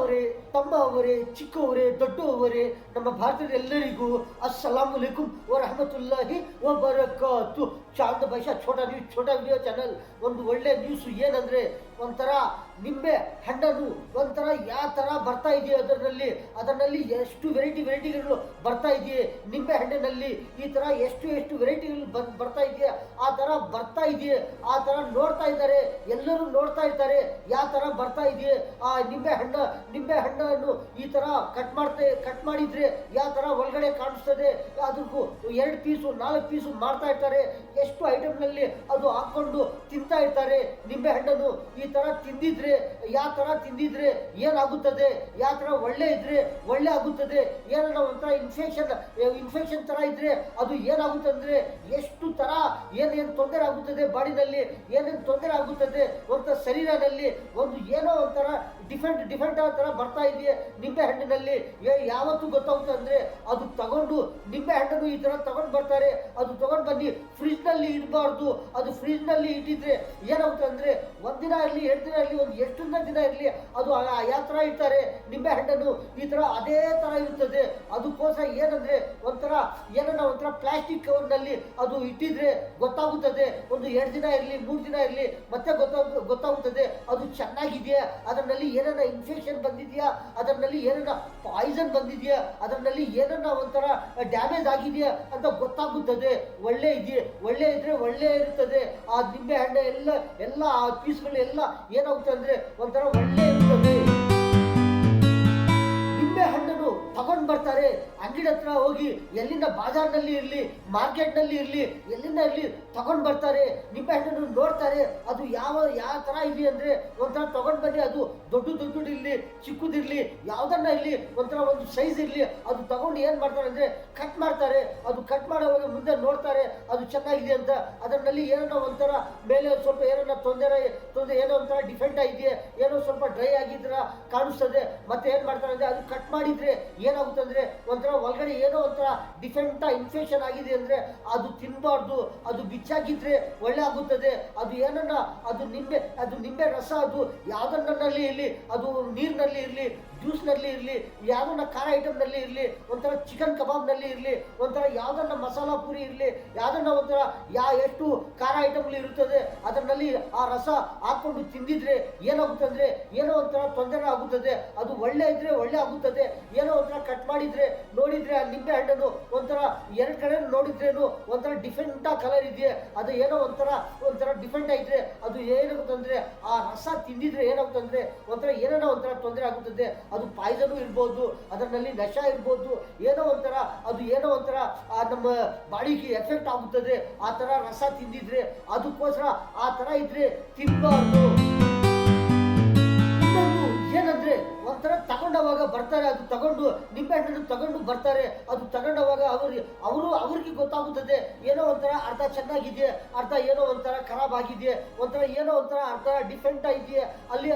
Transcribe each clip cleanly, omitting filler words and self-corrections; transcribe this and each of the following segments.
ಅವರೇ, ತಮ್ಮ ಅವರೇ, ಚಿಕ್ಕವರೇ, ದೊಡ್ಡವರೇ, ನಮ್ಮ ಭಾರತದ ಎಲ್ಲರಿಗೂ अस्सलाम वालेकुम ವ ರಹಮತುಲ್ಲಾಹಿ ವ ಬರಕಾತು. ಚಾಂದ್ ಭಾಷಾ ಛೋಟಾ ವಿಡಿಯೋ ಚಾನಲ್. ಒಂದು ಒಳ್ಳೆ ನ್ಯೂಸ್ ಏನಂದ್ರೆ, ಒಂಥರ ನಿಂಬೆ ಹಣ್ಣನ್ನು ಒಂಥರ ಯಾವ ಥರ ಬರ್ತಾ ಇದೆಯೇ ಅದರಲ್ಲಿ ಎಷ್ಟು ವೆರೈಟಿಗಳು ಬರ್ತಾ ಇದೆಯೇ, ನಿಂಬೆ ಹಣ್ಣಿನಲ್ಲಿ ಈ ಥರ ಎಷ್ಟು ವೆರೈಟಿಗಳು ಬರ್ತಾ ಇದೆಯಾ, ಆ ಥರ ಬರ್ತಾ ಇದೆಯೇ, ಆ ಥರ ನೋಡ್ತಾ ಇದ್ದಾರೆ, ಎಲ್ಲರೂ ನೋಡ್ತಾ ಇರ್ತಾರೆ ಯಾವ ಥರ ಬರ್ತಾ ಇದೆಯೇ ಆ ನಿಂಬೆ ಹಣ್ಣನ್ನು ಈ ಥರ ಕಟ್ ಮಾಡಿದ್ರೆ ಯಾವ ಥರ ಒಳಗಡೆ ಕಾಣಿಸ್ತದೆ. ಅದಕ್ಕೂ 2 ಪೀಸು 4 ಪೀಸು ಮಾಡ್ತಾ ಇರ್ತಾರೆ. ಎಷ್ಟು ಐಟಮ್ನಲ್ಲಿ ಅದು ಹಾಕೊಂಡು ತಿಂತಾ ಇರ್ತಾರೆ. ನಿಂಬೆ ಹಣ್ಣನ್ನು ಈ ಥರ ತಿಂದಿದ್ರೆ ಯಾವ ಥರ ತಿಂದಿದ್ರೆ ಏನಾಗುತ್ತದೆ, ಯಾವ ಥರ ಒಳ್ಳೆ ಇದ್ರೆ ಒಳ್ಳೆ ಆಗುತ್ತದೆ, ಏನಾರ ಒಂಥರ ಇನ್ಫೆಕ್ಷನ್ ಥರ ಇದ್ರೆ ಅದು ಏನಾಗುತ್ತೆ ಅಂದರೆ ಎಷ್ಟು ಥರ ಏನೇನು ತೊಂದರೆ ಆಗುತ್ತದೆ, ಬಾಡಿನಲ್ಲಿ ಏನೇನು ತೊಂದರೆ ಆಗುತ್ತದೆ, ಒಂಥರ ಶರೀರದಲ್ಲಿ ಒಂದು ಏನೋ ಒಂಥರ ಡಿಫೆಂಟ್ ಥರ ಬರ್ತಾ ಇದೆಯೇ ನಿಂಬೆ ಹಣ್ಣಿನಲ್ಲಿ. ಯಾವತ್ತೂ ಗೊತ್ತಾಗುತ್ತೆ ಅಂದರೆ ಅದು ತಗೊಂಡು ನಿಂಬೆ ಹಣ್ಣನ್ನು ಈ ಥರ ತಗೊಂಡು ಬರ್ತಾರೆ. ಅದು ತಗೊಂಡು ಬಂದು ಫ್ರಿಜ್ನಲ್ಲಿ ಇಡಬಾರ್ದು. ಅದು ಫ್ರಿಜ್ನಲ್ಲಿ ಇಟ್ಟಿದ್ರೆ ಏನಾಗುತ್ತೆ ಅಂದರೆ ಒಂದಿನ ಇರಲಿ 2 ದಿನ ಇರಲಿ ಒಂದು ಎಷ್ಟು ದಿನ ಇರಲಿ ಅದು ಯಾವ ಥರ ಇರ್ತಾರೆ ನಿಂಬೆ ಹಣ್ಣನ್ನು ಈ ಥರ ಅದೇ ಥರ ಇರುತ್ತದೆ. ಅದಕ್ಕೋಸ್ಕರ ಏನಂದರೆ ಒಂಥರ ಪ್ಲಾಸ್ಟಿಕ್ ಕವರ್ನಲ್ಲಿ ಅದು ಇಟ್ಟಿದ್ರೆ ಗೊತ್ತಾಗುತ್ತದೆ. ಒಂದು 2 ದಿನ ಇರಲಿ 3 ದಿನ ಇರಲಿ ಮತ್ತೆ ಗೊತ್ತಾಗುತ್ತದೆ ಅದು ಚೆನ್ನಾಗಿದೆಯಾ, ಅದರಲ್ಲಿ ಏನಾರ ಇನ್ಫೆಕ್ಷನ್ ಬಂದಿದೆಯಾ, ಅದರಲ್ಲಿ ಏನಾರ ಪಾಯ್ಸನ್ ಬಂದಿದೆಯಾ, ಅದರಲ್ಲಿ ಏನಾರ ಒಂಥರ ಡ್ಯಾಮೇಜ್ ಆಗಿದೆಯಾ ಅಂತ ಗೊತ್ತಾಗುತ್ತದೆ. ಒಳ್ಳೆ ಇದ್ರೆ ಒಳ್ಳೆ ಇರುತ್ತದೆ. ಆ ನಿಂಬೆ ಹಣ್ಣು ಎಲ್ಲ ಆ ಪೀಸ್ಗಳು ಎಲ್ಲ ಏನಾಗುತ್ತೆ ಅಂದ್ರೆ ಒಂಥರ ಒಳ್ಳೆ ಇರುತ್ತದೆ. ನಿಂಬೆ ಹಣ್ಣನ್ನು ತಗೊಂಡು ಬರ್ತಾರೆ, ಅಂಗಡಿ ಹತ್ರ ಹೋಗಿ ಎಲ್ಲಿಂದ ಬಾಜಾರ್ನಲ್ಲಿ ಇರಲಿ ಮಾರ್ಕೆಟ್ನಲ್ಲಿ ಇರಲಿ ಎಲ್ಲಿಂದ ಇರಲಿ ತಗೊಂಡು ಬರ್ತಾರೆ. ನಿಂಬೆ ಹಣ್ಣನ್ನು ನೋಡ್ತಾರೆ ಅದು ಯಾವ ಥರ ಇದೆ ಅಂದರೆ ಒಂಥರ ತಗೊಂಡು ಬನ್ನಿ. ಅದು ದೊಡ್ಡ ಇರಲಿ ಚಿಕ್ಕದಿರಲಿ ಯಾವುದನ್ನ ಇರಲಿ ಒಂಥರ ಒಂದು ಸೈಜ್ ಇರಲಿ ಅದು ತಗೊಂಡು ಏನು ಮಾಡ್ತಾರೆ ಅಂದರೆ ಕಟ್ ಮಾಡ್ತಾರೆ. ಅದು ಕಟ್ ಮಾಡುವಾಗ ಮುಂದೆ ನೋಡ್ತಾರೆ ಅದು ಚೆನ್ನಾಗಿದೆ ಅಂತ. ಅದರಲ್ಲಿ ಏನೋ ಒಂಥರ ಮೇಲೆ ಸ್ವಲ್ಪ ಏನೋ ತೊಂದರೆ ಏನೋ ಒಂಥರ ಡಿಫೆಂಟ್ ಆಗಿದೆಯೇ, ಏನೋ ಸ್ವಲ್ಪ ಡ್ರೈ ಆಗಿದ್ರ ಕಾಣಿಸ್ತದೆ. ಮತ್ತೆ ಏನು ಮಾಡ್ತಾರೆ ಅಂದರೆ ಅದು ಕಟ್ ಮಾಡಿದ್ರೆ ಏನಾಗುತ್ತೆ ಅಂದರೆ ಒಂಥರ ಒಳಗಡೆ ಏನೋ ಒಂಥರ ಡಿಫೆಂಟ್ ಇನ್ಫೆಕ್ಷನ್ ಆಗಿದೆ ಅಂದರೆ ಅದು ತಿನ್ನಬಾರ್ದು. ಅದು ಬಿಚ್ಚಾಗಿದ್ರೆ ಒಳ್ಳೆ ಆಗುತ್ತದೆ. ಅದು ಏನನ್ನ ಅದು ನಿಂಬೆ ರಸ ಅದು ಯಾವುದನ್ನಲ್ಲಿ ಇರಲಿ, ಅದು ನೀರಿನಲ್ಲಿ ಇರಲಿ, ಜ್ಯೂಸ್ನಲ್ಲಿ ಇರಲಿ, ಯಾವುದನ್ನ ಖಾರ ಐಟಮ್ನಲ್ಲಿ ಇರಲಿ, ಒಂಥರ ಚಿಕನ್ ಕಬಾಬ್ನಲ್ಲಿ ಇರಲಿ, ಒಂಥರ ಯಾವುದನ್ನ ಮಸಾಲಾ ಪೂರಿ ಇರಲಿ, ಯಾವುದನ್ನ ಒಂಥರ ಎಷ್ಟು ಖಾರ ಐಟಮ್ಗಳು ಇರುತ್ತದೆ ಅದರಲ್ಲಿ ಆ ರಸ ಹಾಕೊಂಡು ತಿಂದಿದ್ರೆ ಏನಾಗುತ್ತೆ ಅಂದರೆ ಏನೋ ಒಂಥರ ತೊಂದರೆ ಆಗುತ್ತದೆ. ಅದು ಒಳ್ಳೆ ಇದ್ರೆ ಒಳ್ಳೆ ಆಗುತ್ತದೆ. ಏನೋ ಒಂಥರ ಕಟ್ ಮಾಡಿದ್ರೆ ನೋಡಿದ್ರೆ ಆ ನಿಂಬೆ ಹಣ್ಣನ್ನು ಒಂಥರ 2 ಕಡೆ ನೋಡಿದ್ರೇನು ಒಂಥರ ಡಿಫೆಂಟ್ ಕಲರ್ ಇದೆಯೇ, ಅದು ಏನೋ ಒಂಥರ ಡಿಫೆಂಟ್ ಆಗಿದ್ರೆ ಅದು ಏನಾಗುತ್ತೆ ಅಂದರೆ ಆ ರಸ ತಿಂದಿದ್ರೆ ಏನಾಗುತ್ತೆ ಅಂದರೆ ಒಂಥರ ಏನೋ ಒಂಥರ ತೊಂದರೆ ಆಗುತ್ತದೆ. ಅದು ಪಾಯ್ಸನು ಇರ್ಬೋದು, ಅದರಲ್ಲಿ ನಶ ಇರ್ಬೋದು, ಏನೋ ಒಂಥರ ನಮ್ಮ ಬಾಡಿಗೆ ಎಫೆಕ್ಟ್ ಆಗುತ್ತದೆ ಆ ಥರ ರಸ ತಿಂದಿದ್ರೆ. ಅದಕ್ಕೋಸ್ಕರ ಆ ಥರ ಇದ್ರೆ ತಿನ್ನಬಾರ್ದು. ಏನಂದ್ರೆ ಒಂಥರ ತಗೊಂಡವಾಗ ಬರ್ತಾರೆ, ಅದು ತಗೊಂಡು ನಿಂಬೆ ಹಣ್ಣನ್ನು ತಗೊಂಡು ಬರ್ತಾರೆ. ಅದು ತಗೊಂಡವಾಗ ಅವ್ರಿಗೆ ಗೊತ್ತಾಗುತ್ತದೆ ಏನೋ ಒಂಥರ ಅರ್ಧ ಚೆನ್ನಾಗಿದೆಯೇ, ಅರ್ಧ ಏನೋ ಒಂಥರ ಖರಾಬ್ ಆಗಿದೆಯೇ, ಒಂಥರ ಏನೋ ಒಂಥರ ಅರ್ಧ ಡಿಫೆಂಟ್ ಆಗಿದೆಯೇ. ಅಲ್ಲಿ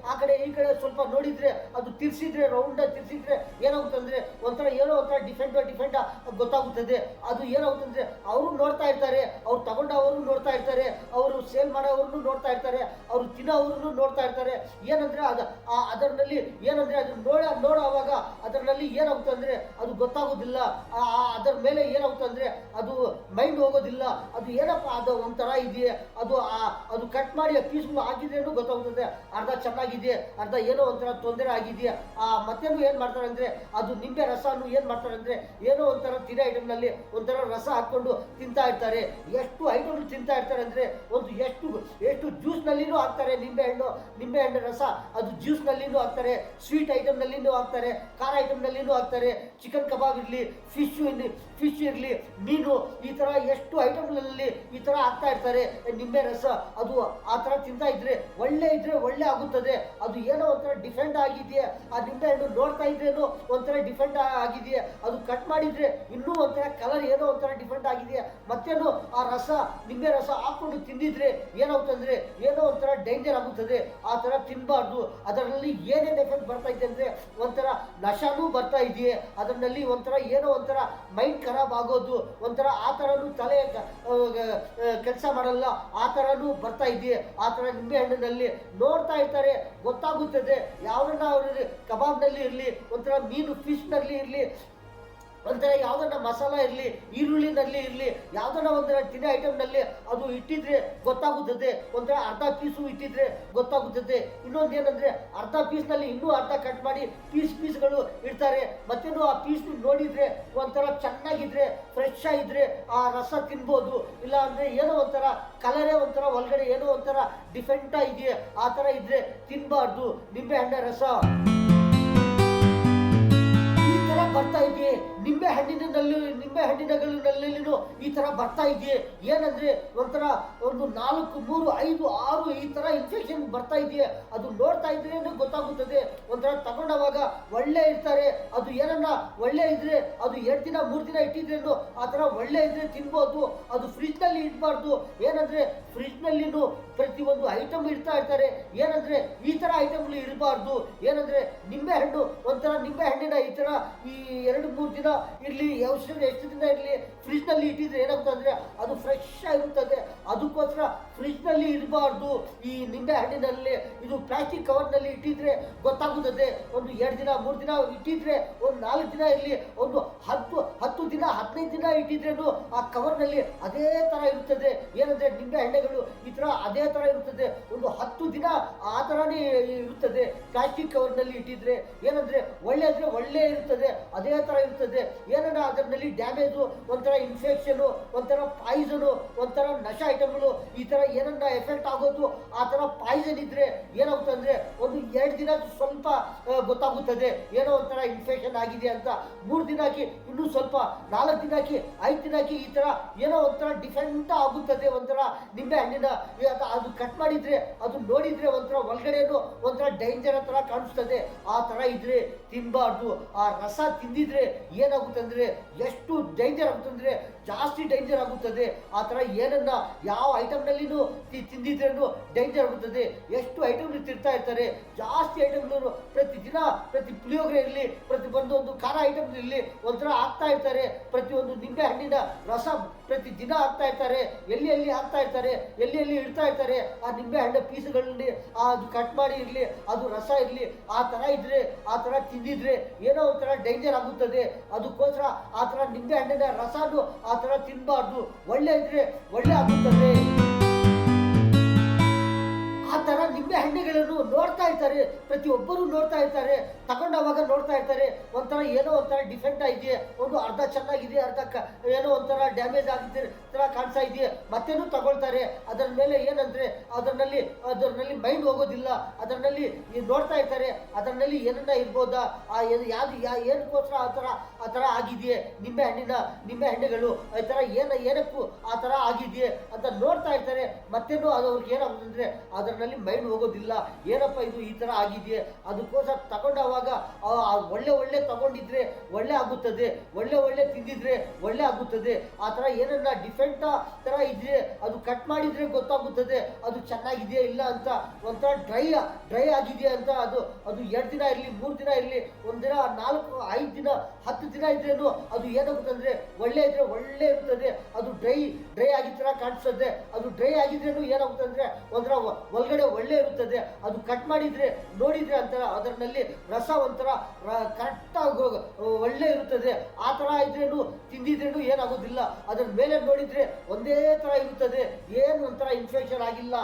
ಆ ಕಡೆ ಈ ಕಡೆ ಸ್ವಲ್ಪ ನೋಡಿದ್ರೆ ಅದು ತಿರ್ಸಿದ್ರೆ ರೌಂಡ್ ತಿರ್ಸಿದ್ರೆ ಏನಾಗುತ್ತೆ ಅಂದ್ರೆ ಒಂಥರ ಏನೋ ಒಂಥರ ಡಿಫೆಂಟ್ ಗೊತ್ತಾಗುತ್ತದೆ. ಅದು ಏನಾಗುತ್ತೆ ಅಂದ್ರೆ ಅವರು ನೋಡ್ತಾ ಇರ್ತಾರೆ, ಅವ್ರು ತಗೊಂಡವರು ನೋಡ್ತಾ ಇರ್ತಾರೆ, ಅವರು ಸೇಲ್ ಮಾಡೋವ್ರನ್ನು ನೋಡ್ತಾ ಇರ್ತಾರೆ, ಅವರು ತಿನ್ನೋವ್ರನ್ನು ನೋಡ್ತಾ ಇರ್ತಾರೆ. ಏನಂದ್ರೆ ಅದರಲ್ಲಿ ಏನಂದ್ರೆ ಅದು ನೋಡುವಾಗ ಅದರಲ್ಲಿ ಏನಾಗುತ್ತೆ ಅಂದ್ರೆ ಅದು ಗೊತ್ತಾಗೋದಿಲ್ಲ. ಅದರ ಮೇಲೆ ಏನಾಗುತ್ತೆ ಅಂದ್ರೆ ಅದು ಮೈಂಡ್ ಹೋಗೋದಿಲ್ಲ. ಅದು ಏನಪ್ಪ ಅದು ಒಂಥರ ಇದೆಯೇ, ಅದು ಕಟ್ ಮಾಡಿ ಪೀಸ್ಗಳು ಹಾಕಿದ್ರೇನು ಗೊತ್ತಾಗುತ್ತದೆ ಅರ್ಧ ಚೆನ್ನಾಗಿದೆಯೇ, ಅರ್ಧ ಏನೋ ಒಂಥರ ತೊಂದರೆ ಆಗಿದೆಯಾ. ಮತ್ತೇನು ಏನು ಮಾಡ್ತಾರೆ ಅಂದ್ರೆ ಅದು ನಿಂಬೆ ರಸನು ಏನು ಮಾಡ್ತಾರೆ ಅಂದ್ರೆ ಏನೋ ಒಂಥರ ತಿನ್ನೋ ಐಟಮ್ನಲ್ಲಿ ಒಂಥರ ರಸ ಹಾಕೊಂಡು ತಿಂತಾ ಇರ್ತಾರೆ. ಎಷ್ಟು ಐಟಮ್ ತಿಂತಾ ಇರ್ತಾರೆ ಅಂದ್ರೆ ಒಂದು ಎಷ್ಟು ಜ್ಯೂಸ್ನಲ್ಲಿನೂ ಹಾಕ್ತಾರೆ ನಿಂಬೆ ಹಣ್ಣು ರಸ. ಅದು ಜ್ಯೂಸ್ನಲ್ಲಿನೂ ಹಾಕ್ತಾರೆ, ಸ್ವೀಟ್ ಐಟಮ್ನಲ್ಲಿನೂ ಹಾಕ್ತಾರೆ, ಖಾರ ಐಟಮ್ನಲ್ಲಿನೂ ಹಾಕ್ತಾರೆ, ಚಿಕನ್ ಕಬಾಬ್ ಇರಲಿ, ಫಿಶ್ ಇರಲಿ, ಮೀನು, ಈ ಥರ ಎಷ್ಟು ಐಟಮ್ಗಳಲ್ಲಿ ಈ ಥರ ಹಾಕ್ತಾ ಇರ್ತಾರೆ ನಿಂಬೆ ರಸ. ಅದು ಆ ಥರ ತಿಂತಾ ಇದ್ರೆ ಒಳ್ಳೆ ಆಗುತ್ತದೆ. ಅದು ಏನೋ ಒಂಥರ ಡಿಫೆಂಟ್ ಆಗಿದೆಯಾ, ಆ ನಿಂಬೆ ಹಣ್ಣು ನೋಡ್ತಾ ಇದ್ರೇನು ಒಂಥರ ಡಿಫೆಂಟ್ ಆಗಿದೆಯಾ, ಅದು ಕಟ್ ಮಾಡಿದ್ರೆ ಇನ್ನೂ ಒಂಥರ ಕಲರ್ ಏನೋ ಒಂಥರ ಡಿಫೆಂಟ್ ಆಗಿದೆಯಾ. ಮತ್ತೇನು ಆ ನಿಂಬೆ ರಸ ಹಾಕೊಂಡು ತಿಂದಿದ್ರೆ ಏನಾಗುತ್ತೆ ಅಂದರೆ ಏನೋ ಒಂಥರ ಡೇಂಜರ್ ಆಗುತ್ತದೆ. ಆ ಥರ ತಿನ್ನಬಾರ್ದು. ಅದರಲ್ಲಿ ಏನೇನು ಎಫೆಕ್ಟ್ ಬರ್ತಾ ಇದೆ ಅಂದರೆ ಒಂಥರ ನಶಾನೂ ಬರ್ತಾ ಇದೆಯೇ, ಅದರಲ್ಲಿ ಒಂಥರ ಏನೋ ಒಂಥರ ಮೈಂಡ್ ಖರಾಬ್ ಆಗೋದು, ಒಂಥರ ಆ ಥರನೂ ತಲೆ ಕೆಲಸ ಮಾಡಲ್ಲ, ಆ ಥರನೂ ಬರ್ತಾ ಇದೆಯೇ. ಆ ಥರ ನಿಂಬೆ ಹಣ್ಣಿನಲ್ಲಿ ನೋಡ್ತಾ ಇರ್ತಾರೆ, ಗೊತ್ತಾಗುತ್ತದೆ. ಯಾವ್ದನ್ನ ಅವ್ರಿಗೆ ಕಬಾಬ್ನಲ್ಲಿ ಇರಲಿ, ಒಂಥರ ಮೀನು ಫಿಶ್ನಲ್ಲಿ ಇರಲಿ, ಒಂಥರ ಯಾವುದನ್ನ ಮಸಾಲ ಇರಲಿ, ಈರುಳ್ಳಿನಲ್ಲಿ ಇರಲಿ, ಯಾವುದನ್ನ ಒಂಥರ ತಿನ್ನೋ ಐಟಮ್ನಲ್ಲಿ ಅದು ಇಟ್ಟಿದ್ರೆ ಗೊತ್ತಾಗುತ್ತದೆ. ಒಂಥರ ಅರ್ಧ ಪೀಸು ಇಟ್ಟಿದ್ರೆ ಗೊತ್ತಾಗುತ್ತದೆ. ಇನ್ನೊಂದು ಏನಂದರೆ ಅರ್ಧ ಪೀಸ್ನಲ್ಲಿ ಇನ್ನೂ ಅರ್ಧ ಕಟ್ ಮಾಡಿ ಪೀಸ್ಗಳು ಇಡ್ತಾರೆ. ಮತ್ತೇನು ಆ ಪೀಸ್ ನೋಡಿದರೆ ಒಂಥರ ಚೆನ್ನಾಗಿದ್ರೆ, ಫ್ರೆಶ್ ಆಗಿದ್ರೆ ಆ ರಸ ತಿನ್ಬೋದು. ಇಲ್ಲ ಅಂದರೆ ಏನೋ ಒಂಥರ ಕಲರೇ ಒಂಥರ ಒಳಗಡೆ ಏನೋ ಒಂಥರ ಡಿಫೆಂಟ್ ಇದೆಯೇ, ಆ ಥರ ಇದ್ರೆ ತಿನ್ನಬಾರ್ದು ನಿಂಬೆ ಹಣ್ಣಿನ ರಸ. ಬರ್ತಾ ಇದೆಯೇ ನಿಂಬೆ ಹಣ್ಣಿನಗಳಲ್ಲಿನೂ ಈ ತರ ಬರ್ತಾ ಇದೆಯೇ. ಏನಂದ್ರೆ ಒಂಥರ ಒಂದು 4, 3, 5, 6 ಈ ತರ ಇನ್ಫೆಕ್ಷನ್ ಬರ್ತಾ ಇದೆಯೇ. ಅದು ನೋಡ್ತಾ ಇದ್ರೆ ಗೊತ್ತಾಗುತ್ತದೆ. ಒಂಥರ ತಗೊಂಡವಾಗ ಒಳ್ಳೆ ಇರ್ತಾರೆ, ಅದು ಏನನ್ನ ಒಳ್ಳೆ ಇದ್ರೆ ಅದು 2 ದಿನ 3 ದಿನ ಇಟ್ಟಿದ್ರೇನು ಆ ತರ ಒಳ್ಳೆ ಇದ್ರೆ ತಿನ್ಬೋದು. ಅದು ಫ್ರಿಜ್ ನಲ್ಲಿ ಇಡಬಾರ್ದು. ಏನಂದ್ರೆ ಫ್ರಿಜ್ ನಲ್ಲಿನೂ ಪ್ರತಿಯೊಂದು ಐಟಮ್ ಇಡ್ತಾ ಇರ್ತಾರೆ. ಏನಂದ್ರೆ ಈ ತರ ಐಟಮ್ಗಳು ಇರಬಾರ್ದು. ಏನಂದ್ರೆ ನಿಂಬೆ ಹಣ್ಣು ಒಂಥರ ನಿಂಬೆ ಹಣ್ಣಿನ ಈ ತರ ಈ 2-3 ದಿನ ಇರಲಿ, ಎಷ್ಟು ದಿನ ಇರಲಿ, ಫ್ರಿಜ್ ನಲ್ಲಿ ಇಟ್ಟಿದ್ರೆ ಏನಾಗುತ್ತೆ ಅಂದ್ರೆ ಅದು ಫ್ರೆಶ್ ಆಗಿರುತ್ತದೆ. ಅದಕ್ಕೋಸ್ಕರ ಫ್ರಿಜ್ ನಲ್ಲಿ ಇರಬಾರ್ದು. ಈ ನಿಂಬೆ ಹಣ್ಣಿನಲ್ಲಿ ಇದು ಪ್ಲಾಸ್ಟಿಕ್ ಕವರ್ ನಲ್ಲಿ ಇಟ್ಟಿದ್ರೆ ಗೊತ್ತಾಗುತ್ತದೆ. ಒಂದು 2 ದಿನ 3 ದಿನ ಇಟ್ಟಿದ್ರೆ, ಒಂದು 4 ದಿನ ಇರಲಿ, ಒಂದು 10 ದಿನ 15 ದಿನ ಇಟ್ಟಿದ್ರೇನು ಆ ಕವರ್ ನಲ್ಲಿ ಅದೇ ತರ ಇರುತ್ತದೆ. ಏನಂದ್ರೆ ನಿಂಬೆ ಹಣ್ಣುಗಳು ಈ ತರ ಅದೇ ತರ ಇರುತ್ತದೆ. ಒಂದು 10 ದಿನ ಆ ತರನೇ ಇರುತ್ತದೆ ಪ್ಲಾಸ್ಟಿಕ್ ಕವರ್ ನಲ್ಲಿ ಇಟ್ಟಿದ್ರೆ. ಏನಂದ್ರೆ ಒಳ್ಳೆ ಇದ್ರೆ ಒಳ್ಳೆ ಇರುತ್ತದೆ, ಅದೇ ತರ ಇರ್ತದೆ. ಏನನ್ನ ಅದರಲ್ಲಿ ಡ್ಯಾಮೇಜು, ಒಂಥರ ಇನ್ಫೆಕ್ಷನು, ಒಂಥರ ಪಾಯ್ಸನು, ಒಂಥರ ನಶ ಐಟಮ್ಗಳು ಈ ತರ ಏನನ್ನ ಎಫೆಕ್ಟ್ ಆಗೋದು. ಆ ತರ ಪಾಯ್ಸನ್ ಇದ್ರೆ ಏನಾಗುತ್ತೆ ಅಂದ್ರೆ ಒಂದು 2 ದಿನ ಸ್ವಲ್ಪ ಗೊತ್ತಾಗುತ್ತದೆ ಏನೋ ಒಂಥರ ಇನ್ಫೆಕ್ಷನ್ ಆಗಿದೆ ಅಂತ. 3 ದಿನಕ್ಕೆ ಇನ್ನೂ ಸ್ವಲ್ಪ, 4 ದಿನಕ್ಕೆ, 5 ದಿನಕ್ಕೆ ಈ ತರ ಏನೋ ಒಂಥರ ಡಿಫೆಂಟ್ ಆಗುತ್ತದೆ. ಒಂಥರ ನಿಂಬೆ ಹಣ್ಣಿನ ಅದು ಕಟ್ ಮಾಡಿದ್ರೆ ಅದು ನೋಡಿದ್ರೆ ಒಂಥರ ಒಳಗಡೆನು ಒಂಥರ ಡೇಂಜರ್ ತರ ಕಾಣಿಸ್ತದೆ. ಆ ತರ ಇದ್ರೆ ತಿನ್ಬಾರ್ದು. ಆ ರಸ ತಿಂದಿದ್ರೆ ಏನಾಗುತ್ತೆ ಅಂದ್ರೆ ಎಷ್ಟು ಡೇಂಜರ್ ಆಗುತ್ತಂದ್ರೆ ಜಾಸ್ತಿ ಡೇಂಜರ್ ಆಗುತ್ತದೆ. ಆ ತರ ಏನನ್ನ ಯಾವ ಐಟಮ್ನಲ್ಲಿನೂ ತಿಂದಿದ್ರೇನು ಡೇಂಜರ್ ಆಗುತ್ತದೆ. ಎಷ್ಟು ಐಟಮ್ ತಿರ್ತಾ ಇರ್ತಾರೆ, ಜಾಸ್ತಿ ಐಟಮ್ಗಳು ಪ್ರತಿದಿನ, ಪ್ರತಿ ಪುಳಿಯೋಗರೆ ಇರಲಿ, ಪ್ರತಿ ಒಂದೊಂದು ಖಾರ ಐಟಮ್ ಇರಲಿ, ಒಂಥರ ಹಾಕ್ತಾ ಇರ್ತಾರೆ. ಪ್ರತಿಯೊಂದು ನಿಂಬೆ ಹಣ್ಣಿನ ರಸ ಪ್ರತಿ ದಿನ ಹಾಕ್ತಾ ಇರ್ತಾರೆ. ಎಲ್ಲಿ ಹಾಕ್ತಾ ಇರ್ತಾರೆ, ಎಲ್ಲಿ ಇಡ್ತಾ ಇರ್ತಾರೆ. ಆ ನಿಂಬೆ ಹಣ್ಣಿನ ಪೀಸ್ಗಳಲ್ಲಿ ಅದು ಕಟ್ ಮಾಡಿ ಇರಲಿ, ಅದು ರಸ ಇರಲಿ, ಆ ತರ ಇದ್ರೆ, ಆ ತರ ತಿಂದಿದ್ರೆ ಏನೋ ಒಂಥರ ಡೇಂಜರ್ ಆಗುತ್ತದೆ. ಅದಕ್ಕೋಸ್ಕರ ಆ ತರ ನಿಂಬೆ ಹಣ್ಣಿನ ರಸನು ಆ ತರ ತಿನ್ನಬಾರ್ದು. ಒಳ್ಳೆ ಇದ್ರೆ ಒಳ್ಳೆ ಆಗುತ್ತದೆ. ಆ ತರ ನಿಂಬೆ ಹಣ್ಣುಗಳನ್ನು ನೋಡ್ತಾ ಇರ್ತಾರೆ, ಪ್ರತಿಯೊಬ್ಬರು ನೋಡ್ತಾ ಇರ್ತಾರೆ. ತಗೊಂಡವಾಗ ನೋಡ್ತಾ ಇರ್ತಾರೆ, ಒಂಥರ ಏನೋ ಒಂಥರ ಡಿಫೆಂಟ್ ಇದೆಯೇ, ಒಂದು ಅರ್ಧ ಚೆನ್ನಾಗಿದೆ, ಅರ್ಧ ಏನೋ ಒಂಥರ ಡ್ಯಾಮೇಜ್ ಆಗಿದೆ ತರ ಕಾಣಿಸ್ತಾ ಇದೆಯೇ, ಮತ್ತೇನು ತಗೊಳ್ತಾರೆ. ಅದರ ಮೇಲೆ ಏನಂದ್ರೆ ಅದರಲ್ಲಿ ಮೈಂಡ್ ಹೋಗೋದಿಲ್ಲ. ಅದರಲ್ಲಿ ನೋಡ್ತಾ ಇರ್ತಾರೆ, ಅದರಲ್ಲಿ ಏನನ್ನ ಇರ್ಬೋದಾ, ಏನಕ್ಕೋಸ್ಕರ ಆ ತರ ಆಗಿದೆಯೇ ನಿಂಬೆ ಹಣ್ಣುಗಳು ಈ ತರ ಏನಕ್ಕೂ ಆ ತರ ಆಗಿದೆಯೇ ಅಂತ ನೋಡ್ತಾ ಇರ್ತಾರೆ. ಮತ್ತೇನು ಅದು ಅವ್ರಿಗೆ ಏನಾಗುತ್ತಂದ್ರೆ ಅದರಲ್ಲಿ ಮೈಂಡ್ ಹೋಗೋದಿಲ್ಲ. ಏನಪ್ಪ ಇದು ಈ ತರ ಆಗಿದೆಯೇ, ಅದಕ್ಕೋಸ್ಕರ ತಗೊಂಡವಾಗ ಒಳ್ಳೆ ತಗೊಂಡಿದ್ರೆ ಒಳ್ಳೆ ಆಗುತ್ತದೆ, ಒಳ್ಳೆ ತಿಂದಿದ್ರೆ ಒಳ್ಳೆ ಆಗುತ್ತದೆ. ಆ ತರ ಏನನ್ನ ಡಿಫೆಂಟ್ ತರ ಇದ್ರೆ ಅದು ಕಟ್ ಮಾಡಿದ್ರೆ ಗೊತ್ತಾಗುತ್ತದೆ ಅದು ಚೆನ್ನಾಗಿದೆಯಾ ಇಲ್ಲ ಅಂತ. ಒಂಥರ ಡ್ರೈ ಆಗಿದೆಯಾ ಅಂತ ಅದು 2 ದಿನ ಇರಲಿ, 3 ದಿನ ಇರಲಿ, 1 ದಿನ, 4, 5 ದಿನ, 10 ದಿನ ಇದ್ರೇನು ಅದು ಏನಾಗುತ್ತಂದ್ರೆ ಒಳ್ಳೆ ಇದ್ರೆ ಒಳ್ಳೆ ಇರ್ತದೆ. ಅದು ಡ್ರೈ ಆಗಿದ ತರ ಕಾಣಿಸ್ತದೆ. ಅದು ಡ್ರೈ ಆಗಿದ್ರೇನು ಏನಾಗುತ್ತೆ ಅಂದ್ರೆ ಒಂಥರ ಒಳಗಡೆ ಒಳ್ಳೆ ಇರುತ್ತದೆ. ಅದು ಕಟ್ ಮಾಡಿದ್ರೆ ನೋಡಿದ್ರೆ ಅಂತರ ಅದರಲ್ಲಿ ರಸ ಒಂಥರ ಕರೆಕ್ಟ್ ಆಗಿ ಒಳ್ಳೆ ಇರುತ್ತದೆ. ಆ ತರ ಇದ್ರೇನು ತಿಂದಿದ್ರೇನು ಏನಾಗೋದಿಲ್ಲ. ಅದ್ರ ಮೇಲೆ ನೋಡಿದ್ರೆ ಒಂದೇ ತರ ಇರುತ್ತದೆ, ಏನು ಒಂಥರ ಇನ್ಫೆಕ್ಷನ್ ಆಗಿಲ್ಲ,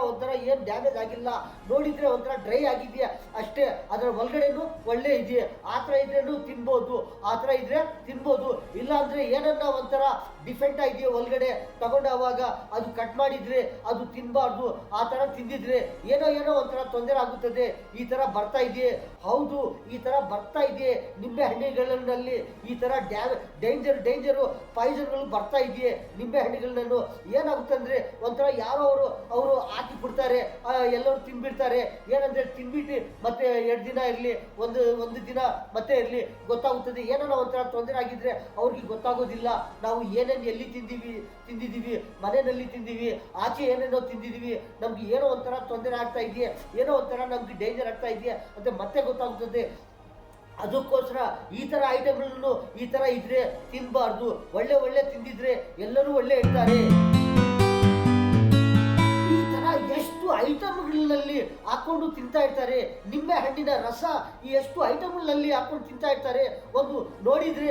ಒಂಥರ ಏನ್ ಡ್ಯಾಮೇಜ್ ಆಗಿಲ್ಲ. ನೋಡಿದ್ರೆ ಒಂಥರ ಡ್ರೈ ಆಗಿದೆಯಾ ಅಷ್ಟೇ, ಅದರ ಒಳಗಡೆನು ಒಳ್ಳೆ ಇದೆಯಾ. ಆ ತರ ಇದ್ರೇನು ತಿನ್ಬೋದು, ಆ ತರ ಇದ್ರೆ ತಿನ್ಬೋದು. ಇಲ್ಲ ಅಂದ್ರೆ ಏನನ್ನ ಒಂಥರ ಡಿಫೆಂಟ್ ಆಗಿದೆಯಾ ಒಳಗಡೆ ತಗೊಂಡಾಗ ಅದು ಕಟ್ ಮಾಡಿದ್ರೆ ಅದು ತಿನ್ಬಾರ್ದು. ಆ ತರ ತಿಂದಿದ್ರೆ ಏನೋ ಒಂಥರ ತೊಂದರೆ ಆಗುತ್ತದೆ. ಈ ತರ ಬರ್ತಾ ಇದೆಯೇ? ಹೌದು, ಈ ತರ ಬರ್ತಾ ಇದೆಯೇ ನಿಂಬೆ ಹಣ್ಣುಗಳಲ್ಲಿ. ಈ ತರ ಡೇಂಜರು ಪಾಯ್ಸನ್ಗಳು ಬರ್ತಾ ಇದೆಯೇ ನಿಂಬೆ ಹಣ್ಣುಗಳನ್ನು. ಏನಾಗುತ್ತೆ ಅಂದ್ರೆ ಒಂಥರ ಯಾರೋ ಅವರು ಹಾಕಿ ಬಿಡ್ತಾರೆ, ಎಲ್ಲರೂ ತಿನ್ಬಿಡ್ತಾರೆ. ಏನಂದ್ರೆ ತಿನ್ಬಿಟ್ಟು ಮತ್ತೆ 2 ದಿನ ಇರಲಿ, ಒಂದು ದಿನ ಮತ್ತೆ ಇರಲಿ, ಗೊತ್ತಾಗುತ್ತದೆ. ಏನೋ ಒಂಥರ ತೊಂದರೆ ಆಗಿದ್ರೆ ಅವ್ರಿಗೆ ಗೊತ್ತಾಗೋದಿಲ್ಲ. ನಾವು ಎಲ್ಲಿ ತಿಂದಿದ್ದೀವಿ, ಮನೆಯಲ್ಲಿ ತಿಂದೀವಿ, ಆಚೆ ಏನೇನೋ ತಿಂದಿದ್ದೀವಿ, ನಮ್ಗೆ ಏನೋ ಒಂಥರ ತೊಂದರೆ ಆಗ್ತಾ ಇದೆಯೇ, ಏನೋ ಒಂಥರ ನಮ್ಗೆ ಡೇಂಜರ್ ಆಗ್ತಾ ಇದೆಯಾ ಅಂತ ಮತ್ತೆ ಗೊತ್ತಾಗುತ್ತದೆ. ಅದಕ್ಕೋಸ್ಕರ ಈ ಥರ ಐಟಮ್ಗಳನ್ನು ಈ ಥರ ಇದ್ರೆ ತಿನ್ನಬಾರ್ದು. ಒಳ್ಳೆ ಒಳ್ಳೆ ತಿಂದಿದ್ರೆ ಎಲ್ಲರೂ ಒಳ್ಳೆ ಇರ್ತಾರೆ. ಎಷ್ಟು ಐಟಮ್ಗಳಲ್ಲಿ ಹಾಕೊಂಡು ತಿಂತಾ ಇರ್ತಾರೆ. ನಿಂಬೆ ಹಣ್ಣಿನ ರಸ ಈ ಎಷ್ಟು ಐಟಮ್ಗಳಲ್ಲಿ ಹಾಕೊಂಡು ತಿಂತಾ ಇರ್ತಾರೆ. ಒಂದು ನೋಡಿದ್ರೆ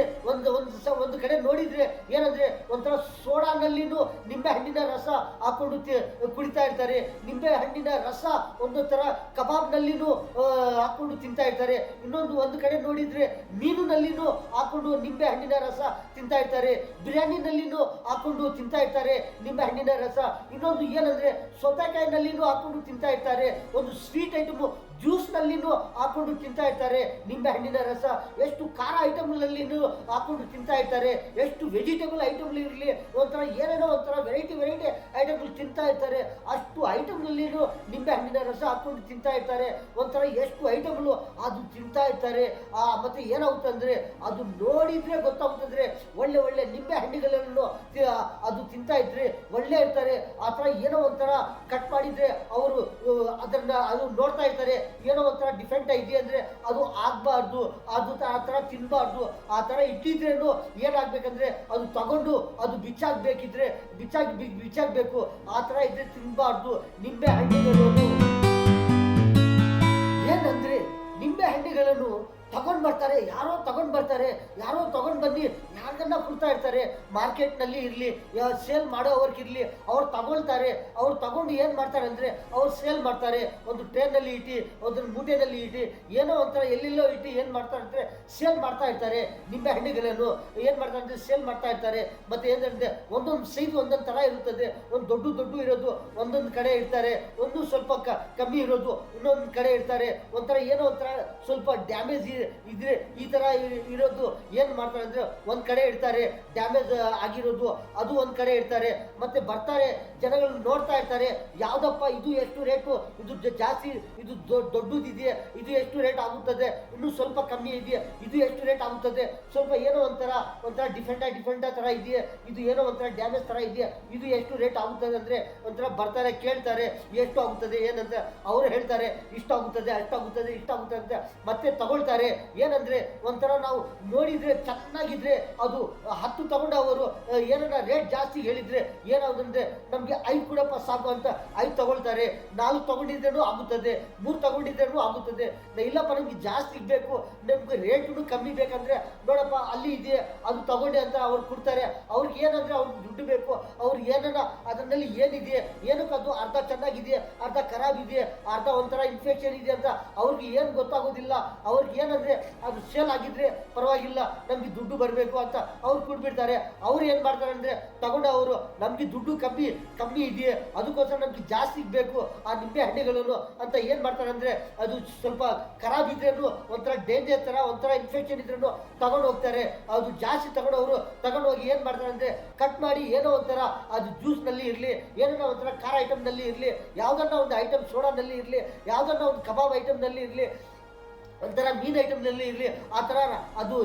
ಒಂದು ಕಡೆ ನೋಡಿದ್ರೆ ಏನಂದ್ರೆ ಒಂಥರ ಸೋಡಾನಲ್ಲಿನೂ ನಿಂಬೆ ಹಣ್ಣಿನ ರಸ ಹಾಕೊಂಡು ಕುಡಿತಾ ಇರ್ತಾರೆ. ನಿಂಬೆ ಹಣ್ಣಿನ ರಸ ಒಂದು ತರ ಕಬಾಬ್ನಲ್ಲಿನೂ ಹಾಕೊಂಡು ತಿಂತಾ ಇರ್ತಾರೆ. ಒಂದು ಕಡೆ ನೋಡಿದ್ರೆ ಮೀನಿನಲ್ಲಿನೂ ಹಾಕೊಂಡು ನಿಂಬೆ ಹಣ್ಣಿನ ರಸ ತಿಂತಾ ಇರ್ತಾರೆ. ಬಿರಿಯಾನಿನಲ್ಲಿನೂ ಹಾಕೊಂಡು ತಿಂತಾ ಇರ್ತಾರೆ ನಿಂಬೆ ಹಣ್ಣಿನ ರಸ. ಇನ್ನೊಂದು ಏನಂದ್ರೆ ಸೌತೆಕಾಯಿನಲ್ಲಿನೂ ಹಾಕೊಂಡು ತಿಂತಾ ಇರ್ತಾರೆ. ಒಂದು ಸ್ವೀಟ್ ಐಟಮ್ ಜ್ಯೂಸ್ನಲ್ಲಿನೂ ಹಾಕೊಂಡು ತಿಂತಾ ಇರ್ತಾರೆ ನಿಂಬೆ ಹಣ್ಣಿನ ರಸ. ಎಷ್ಟು ಖಾರ ಐಟಮ್ನಲ್ಲಿನೂ ಹಾಕೊಂಡು ತಿಂತಾ ಇರ್ತಾರೆ. ಎಷ್ಟು ವೆಜಿಟೇಬಲ್ ಐಟಮ್ ಇರಲಿ ಒಂಥರ ಏನೇನೋ ಒಂಥರ ವೆರೈಟಿ ಐಟಮ್ಗಳು ತಿಂತಾ ಇರ್ತಾರೆ. ಅಷ್ಟು ಐಟಮ್ನಲ್ಲಿನೂ ನಿಂಬೆ ಹಣ್ಣಿನ ರಸ ಹಾಕೊಂಡು ತಿಂತಾ ಇರ್ತಾರೆ. ಒಂಥರ ಎಷ್ಟು ಐಟಮ್ಗಳು ಅದು ತಿಂತಾ ಇರ್ತಾರೆ. ಮತ್ತೆ ಏನಾಗುತ್ತಂದ್ರೆ ಅದು ನೋಡಿದ್ರೆ ಗೊತ್ತಾಗುತ್ತಂದ್ರೆ ಒಳ್ಳೆ ಒಳ್ಳೆ ನಿಂಬೆ ಹಣ್ಣುಗಳನ್ನು ಅದು ತಿಂತಾ ಇದ್ರೆ ಒಳ್ಳೆ ಇರ್ತಾರೆ. ಆ ಥರ ಏನೋ ಒಂಥರ ಕಟ್ ಮಾಡಿದ್ರೆ ಅವರು ಅದು ನೋಡ್ತಾ ಇರ್ತಾರೆ. ಏನೋ ಒಂಥರ ಡಿಫೆಂಟ್ ಇದೆ ಅಂದ್ರೆ ಅದು ಆಗ್ಬಾರ್ದು, ಅದು ಆ ಥರ ತಿನ್ಬಾರ್ದು. ಆ ಥರ ಇಟ್ಟಿದ್ರೇನು ಏನಾಗ್ಬೇಕಂದ್ರೆ ಅದು ತಗೊಂಡು ಅದು ಬಿಚ್ಚಾಕ್ಬೇಕು. ಆ ಥರ ಇದ್ರೆ ತಿನ್ಬಾರ್ದು ನಿಂಬೆ ಹಣ್ಣುಗಳನ್ನು. ಏನಂದ್ರೆ ನಿಂಬೆ ಹಣ್ಣುಗಳನ್ನು ತಗೊಂಡು ಬರ್ತಾರೆ, ಯಾರೋ ತಗೊಂಡು ಬಂದು ಯಾರನ್ನ ಕೊಡ್ತಾ ಇರ್ತಾರೆ. ಮಾರ್ಕೆಟ್ನಲ್ಲಿ ಇರಲಿ, ಸೇಲ್ ಮಾಡೋವ್ರಿಗಿರಲಿ, ಅವ್ರು ತಗೊಳ್ತಾರೆ. ಅವ್ರು ತಗೊಂಡು ಏನು ಮಾಡ್ತಾರೆ ಅಂದರೆ ಅವ್ರು ಸೇಲ್ ಮಾಡ್ತಾರೆ. ಒಂದು ಟ್ರೇನಲ್ಲಿ ಇಟ್ಟು, ಒಂದು ಮೂಟೆನಲ್ಲಿ ಇಟ್ಟು, ಏನೋ ಒಂಥರ ಎಲ್ಲೆಲ್ಲೋ ಇಟ್ಟು ಏನು ಮಾಡ್ತಾರೆ ಅಂದರೆ ಸೇಲ್ ಮಾಡ್ತಾ ಇರ್ತಾರೆ. ನಿಂಬೆ ಹಣ್ಣುಗಳನ್ನು ಏನು ಮಾಡ್ತಾರೆ ಅಂದರೆ ಸೇಲ್ ಮಾಡ್ತಾ ಇರ್ತಾರೆ. ಮತ್ತು ಏನಂದರೆ ಒಂದೊಂದು ಸೈಜ್ ಒಂದೊಂದು ಥರ ಇರುತ್ತದೆ. ಒಂದು ದೊಡ್ಡ ಇರೋದು ಒಂದೊಂದು ಕಡೆ ಇರ್ತಾರೆ, ಒಂದು ಸ್ವಲ್ಪ ಕಮ್ಮಿ ಇರೋದು ಇನ್ನೊಂದು ಕಡೆ ಇರ್ತಾರೆ. ಒಂಥರ ಏನೋ ಒಂಥರ ಸ್ವಲ್ಪ ಡ್ಯಾಮೇಜ್ ಇದ್ರೆ ಈ ತರ ಇರೋದು ಏನ್ ಮಾಡ್ತಾರೆ ಅಂದ್ರೆ ಒಂದ್ ಕಡೆ ಇಡ್ತಾರೆ. ಡ್ಯಾಮೇಜ್ ಆಗಿರೋದು ಅದು ಒಂದ್ ಕಡೆ ಇಡ್ತಾರೆ. ಮತ್ತೆ ಬರ್ತಾರೆ, ಜನಗಳು ನೋಡ್ತಾ ಇರ್ತಾರೆ, ಯಾವ್ದಪ್ಪ ಇದು ಎಷ್ಟು ರೇಟು, ಇದು ಜಾಸ್ತಿ, ಇದು ದೊಡ್ಡದಿದೆಯೇ, ಇದು ಎಷ್ಟು ರೇಟ್ ಆಗುತ್ತದೆ, ಇನ್ನು ಸ್ವಲ್ಪ ಕಮ್ಮಿ ಇದೆಯಾ, ಇದು ಎಷ್ಟು ರೇಟ್ ಆಗುತ್ತದೆ, ಸ್ವಲ್ಪ ಏನೋ ಒಂಥರ ಡಿಫೆಂಟ್ ತರ ಇದೆಯಾ, ಇದು ಏನೋ ಒಂಥರ ಡ್ಯಾಮೇಜ್ ತರ ಇದೆಯಾ, ಇದು ಎಷ್ಟು ರೇಟ್ ಆಗುತ್ತದೆ ಅಂದ್ರೆ ಒಂಥರ ಬರ್ತಾರೆ, ಕೇಳ್ತಾರೆ ಎಷ್ಟು ಆಗುತ್ತದೆ ಏನಂತ. ಅವರು ಹೇಳ್ತಾರೆ ಇಷ್ಟಾಗುತ್ತದೆ, ಅಷ್ಟಾಗುತ್ತದೆ, ಇಷ್ಟಾಗುತ್ತದೆ ಅಂತ ಮತ್ತೆ ತಗೊಳ್ತಾರೆ. ಏನಂದ್ರೆ ಒಂಥರ ನಾವು ನೋಡಿದ್ರೆ ಚೆನ್ನಾಗಿದ್ರೆ ಅದು 10 ತಗೊಂಡು ಅವರು ಏನಾರ ರೇಟ್ ಜಾಸ್ತಿ ಹೇಳಿದ್ರೆ ಏನಾಗುತ್ತೆ ನಮ್ಗೆ 5 ಕೊಡಪ್ಪ ಸಾಕು ಅಂತ 5 ತಗೊಳ್ತಾರೆ. 4 ತಗೊಂಡಿದ್ರೇನು ಆಗುತ್ತದೆ, 3 ತಗೊಂಡಿದ್ರೇನು ಆಗುತ್ತದೆ. ಇಲ್ಲಪ್ಪ ನಮ್ಗೆ ಜಾಸ್ತಿ ಬೇಕು, ನಮ್ಗೆ ರೇಟು ಕಮ್ಮಿ ಬೇಕಂದ್ರೆ ನೋಡಪ್ಪ ಅಲ್ಲಿ ಇದೆ ಅದು ತಗೊಂಡೆ ಅಂತ ಅವ್ರು ಕೊಡ್ತಾರೆ. ಅವ್ರಿಗೆ ಏನಂದ್ರೆ ಅವ್ರಿಗೆ ದುಡ್ಡು ಬೇಕು. ಅವ್ರಿಗೆ ಏನಾರ ಅದರಲ್ಲಿ ಏನಿದೆ, ಏನಕ್ಕೆ ಅದು ಅರ್ಧ ಚೆನ್ನಾಗಿದೆ, ಅರ್ಧ ಖರಾಬ್ ಇದೆ, ಅರ್ಧ ಒಂಥರ ಇನ್ಫೆಕ್ಷನ್ ಇದೆ ಅಂತ ಅವ್ರಿಗೆ ಏನು ಗೊತ್ತಾಗೋದಿಲ್ಲ. ಅವ್ರಿಗೆ ಏನಂದ್ರೆ ಅದು ಸೇಲ್ ಆಗಿದ್ರೆ ಪರವಾಗಿಲ್ಲ, ನಮ್ಗೆ ದುಡ್ಡು ಬರಬೇಕು ಅಂತ ಅವ್ರು ಕೊಟ್ಬಿಡ್ತಾರೆ. ಅವ್ರು ಏನ್ ಮಾಡ್ತಾರೆ ಅಂದ್ರೆ ತಗೊಂಡು ಅವರು ನಮ್ಗೆ ದುಡ್ಡು ಕಮ್ಮಿ ಇದೆಯೇ, ಅದಕ್ಕೋಸ್ಕರ ನಮ್ಗೆ ಜಾಸ್ತಿ ಬೇಕು ಆ ನಿಂಬೆ ಹಣ್ಣುಗಳನ್ನು ಅಂತ ಏನ್ ಮಾಡ್ತಾರೆ ಅಂದ್ರೆ ಅದು ಸ್ವಲ್ಪ ಖರಾಬ್ ಇದ್ರೇನು ಒಂಥರ ಡೇಂಜರ್ ತರ ಒಂಥರ ಇನ್ಫೆಕ್ಷನ್ ಇದ್ರೂ ತಗೊಂಡು ಹೋಗ್ತಾರೆ. ಅದು ಜಾಸ್ತಿ ತಗೊಂಡವರು ತಗೊಂಡು ಹೋಗಿ ಏನ್ ಮಾಡ್ತಾರೆ ಅಂದ್ರೆ ಕಟ್ ಮಾಡಿ ಏನೋ ಒಂಥರ ಅದು ಜ್ಯೂಸ್ ನಲ್ಲಿ ಇರ್ಲಿ, ಏನೋ ಒಂಥರ ಖಾರ ಐಟಮ್ ನಲ್ಲಿ ಇರ್ಲಿ, ಯಾವ್ದನ್ನ ಒಂದು ಐಟಮ್ ಸೋಡಾನಲ್ಲಿ ಇರ್ಲಿ, ಯಾವ್ದನ್ನ ಒಂದು ಕಬಾಬ್ ಐಟಮ್ ನಲ್ಲಿ ಇರ್ಲಿ, ಒಂಥರ ಮೀನು ಐಟಮ್ನಲ್ಲಿ ಇರಲಿ, ಆ ಥರ ಅದು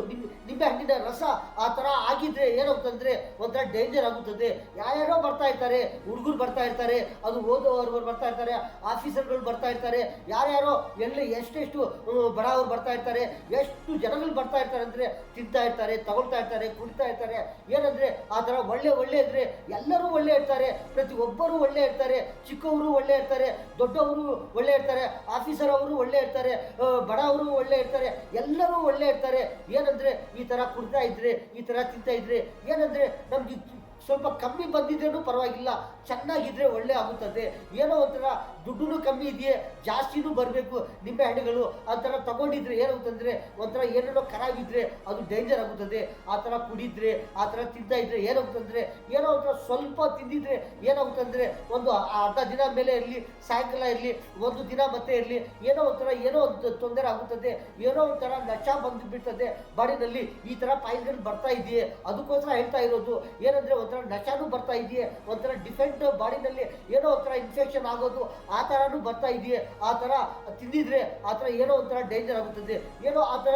ನಿಂಬೆ ಹಣ್ಣಿನ ರಸ ಆ ಥರ ಆಗಿದ್ರೆ ಏನಾಗುತ್ತಂದ್ರೆ ಒಂಥರ ಡೇಂಜರ್ ಆಗುತ್ತದೆ. ಯಾರ್ಯಾರೋ ಬರ್ತಾ ಇರ್ತಾರೆ, ಹುಡುಗರು ಬರ್ತಾ ಇರ್ತಾರೆ, ಅದು ಓದೋವರು ಬರ್ತಾ ಇರ್ತಾರೆ, ಆಫೀಸರ್ಗಳು ಬರ್ತಾ ಇರ್ತಾರೆ, ಯಾರ್ಯಾರೋ ಎಷ್ಟೆಷ್ಟು ಬಡವರು ಬರ್ತಾ ಇರ್ತಾರೆ, ಎಷ್ಟು ಜನಗಳು ಬರ್ತಾ ಇರ್ತಾರೆ ಅಂದರೆ ತಿಂತಾ ಇರ್ತಾರೆ, ತಗೊಳ್ತಾ ಇರ್ತಾರೆ, ಕುಡಿತಾ ಇರ್ತಾರೆ. ಏನಂದ್ರೆ ಆ ಥರ ಒಳ್ಳೆ ಇದ್ರೆ ಎಲ್ಲರೂ ಒಳ್ಳೆ ಇರ್ತಾರೆ, ಪ್ರತಿಯೊಬ್ಬರು ಒಳ್ಳೆ ಇರ್ತಾರೆ. ಚಿಕ್ಕವರು ಒಳ್ಳೆ ಇರ್ತಾರೆ, ದೊಡ್ಡವರು ಒಳ್ಳೆ ಇರ್ತಾರೆ, ಆಫೀಸರ್ ಅವರು ಒಳ್ಳೆ ಇರ್ತಾರೆ, ಬಡವರು ಒಳ್ಳೆ ಇರ್ತಾರೆ, ಎಲ್ಲರೂ ಒಳ್ಳೆ ಇರ್ತಾರೆ. ಏನಂದ್ರೆ ಈ ತರ ಕುಡ್ತಾ ಇದ್ರೆ, ಈ ತರ ತಿಂತಾ ಇದ್ರೆ ಏನಂದ್ರೆ ನಮ್ಗೆ ಸ್ವಲ್ಪ ಕಮ್ಮಿ ಬಂದಿದ್ರೇನು ಪರವಾಗಿಲ್ಲ, ಚೆನ್ನಾಗಿದ್ರೆ ಒಳ್ಳೆ ಆಗುತ್ತದೆ. ಏನೋ ಒಂಥರ ದುಡ್ಡು ಕಮ್ಮಿ ಇದೆಯೇ, ಜಾಸ್ತಿನೂ ಬರಬೇಕು ನಿಂಬೆ ಹಣ್ಣುಗಳು ಅಂತರ ತಗೊಂಡಿದ್ರೆ ಏನಾಗುತ್ತಂದ್ರೆ ಒಂಥರ ಏನೇನೋ ಖರಾಬಿದ್ರೆ ಅದು ಡೇಂಜರ್ ಆಗುತ್ತದೆ. ಆ ಥರ ಕುಡಿದ್ರೆ, ಆ ಥರ ತಿಂತಾ ಇದ್ರೆ ಏನಾಗುತ್ತಂದ್ರೆ ಏನೋ ಒಂಥರ ಸ್ವಲ್ಪ ತಿಂದಿದ್ರೆ ಏನಾಗುತ್ತಂದ್ರೆ ಒಂದು ಅರ್ಧ ದಿನ ಮೇಲೆ ಇರಲಿ, ಸಾಯಂಕಾಲ ಇರಲಿ, ಒಂದು ದಿನ ಮತ್ತೆ ಇರಲಿ, ಏನೋ ಒಂದು ತೊಂದರೆ ಆಗುತ್ತದೆ, ಏನೋ ಒಂಥರ ನಶ ಬಂದು ಬಿಡ್ತದೆ ಬಾಡಿನಲ್ಲಿ. ಈ ಥರ ಪಾಯಿಸನ್ ಬರ್ತಾ ಇದೆಯೇ, ಅದಕ್ಕೋಸ್ಕರ ಹೇಳ್ತಾ ಇರೋದು. ಏನಂದ್ರೆ ಒಂಥರ ನಶಾನು ಬರ್ತಾ ಇದೆಯೇ, ಒಂಥರ ಡಿಫೆಂಟ್ ಬಾಡಿನಲ್ಲಿ ಏನೋ ಒಂಥರ ಇನ್ಫೆಕ್ಷನ್ ಆಗೋದು, ಆ ಆ ಥರನೂ ಬರ್ತಾ ಇದೆಯೇ, ಆ ಥರ ತಿಂದಿದ್ರೆ ಆ ಥರ ಏನೋ ಒಂಥರ ಡೇಂಜರ್ ಆಗುತ್ತದೆ, ಏನೋ ಆ ಥರ